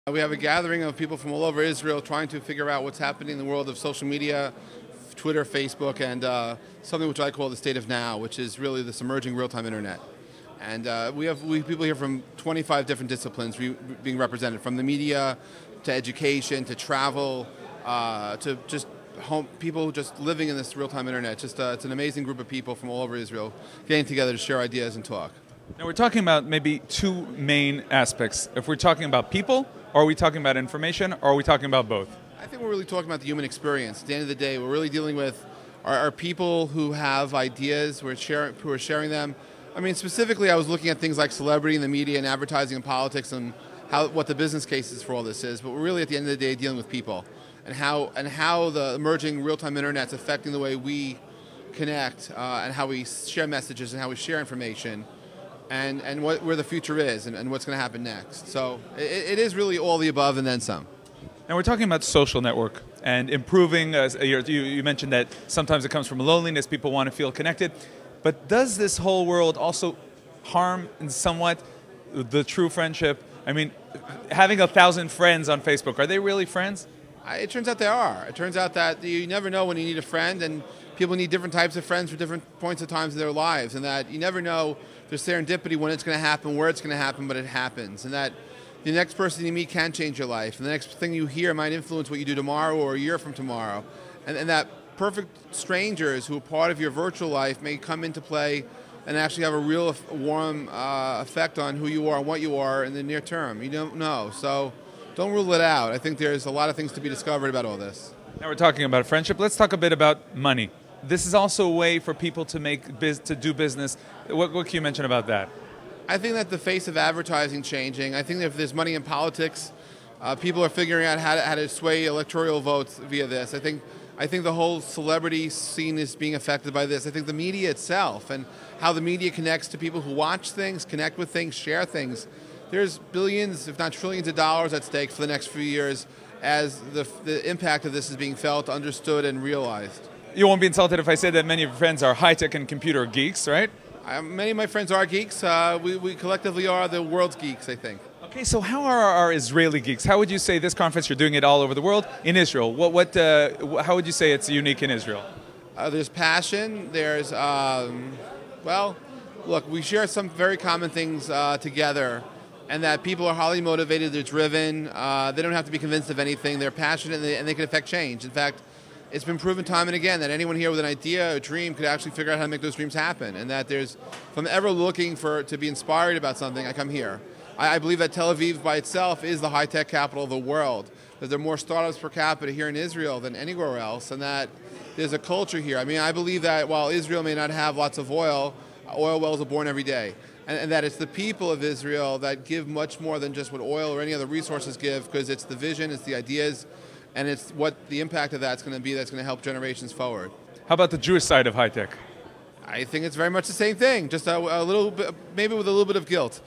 We have a gathering of people from all over Israel trying to figure out what's happening in the world of social media, Twitter, Facebook, and something which I call the state of now, which is really this emerging real-time internet. And we have people here from 25 different disciplines being represented, from the media to education to travel to just people just living in this real-time internet. It's an amazing group of people from all over Israel getting together to share ideas and talk. Now we're talking about maybe two main aspects. If we're talking about people, or are we talking about information, or are we talking about both? I think we're really talking about the human experience. At the end of the day, we're really dealing with our people who have ideas, who are sharing them. I mean, specifically, I was looking at things like celebrity and the media and advertising and politics and what the business cases for all this is. But we're really, at the end of the day, dealing with people and how the emerging real-time internet's affecting the way we connect and how we share messages and how we share information. And where the future is and what's going to happen next. So it is really all the above and then some. Now we're talking about social network and improving. You mentioned that sometimes it comes from loneliness, people want to feel connected. But does this whole world also harm in somewhat the true friendship? I mean, having 1,000 friends on Facebook, are they really friends? It turns out they are. It turns out that you never know when you need a friend, and people need different types of friends for different points of times in their lives, and that you never know there's serendipity when it's going to happen, where it's going to happen, but it happens, and that the next person you meet can change your life, and the next thing you hear might influence what you do tomorrow or a year from tomorrow, and that perfect strangers who are part of your virtual life may come into play and actually have a real warm effect on who you are and what you are in the near term. You don't know, so don't rule it out. I think there's a lot of things to be discovered about all this. Now we're talking about friendship. Let's talk a bit about money. This is also a way for people to do business. What can you mention about that? I think that the face of advertising changing. I think that if there's money in politics, people are figuring out how to sway electoral votes via this. I think the whole celebrity scene is being affected by this. I think the media itself and how the media connects to people who watch things, connect with things, share things. There's billions, if not trillions of dollars at stake for the next few years as the impact of this is being felt, understood, and realized. You won't be insulted if I say that many of your friends are high-tech and computer geeks, right? Many of my friends are geeks. We collectively are the world's geeks, I think. Okay, so how are our Israeli geeks? How would you say this conference, you're doing it all over the world, in Israel? How would you say it's unique in Israel? There's passion. There's, well, look, we share some very common things together, and that people are highly motivated, they're driven, they don't have to be convinced of anything, they're passionate, and they can affect change. In fact, it's been proven time and again that anyone here with an idea, a dream, could actually figure out how to make those dreams happen. And that if I'm ever looking to be inspired about something, I come here. I believe that Tel Aviv by itself is the high-tech capital of the world. That there are more startups per capita here in Israel than anywhere else, and that there's a culture here. I mean, I believe that while Israel may not have lots of oil wells are born every day. And that it's the people of Israel that give much more than just what oil or any other resources give, because it's the vision, it's the ideas, and it's what the impact of that's going to be that's going to help generations forward. How about the Jewish side of high tech? I think it's very much the same thing, just a little bit, maybe with a little bit of guilt.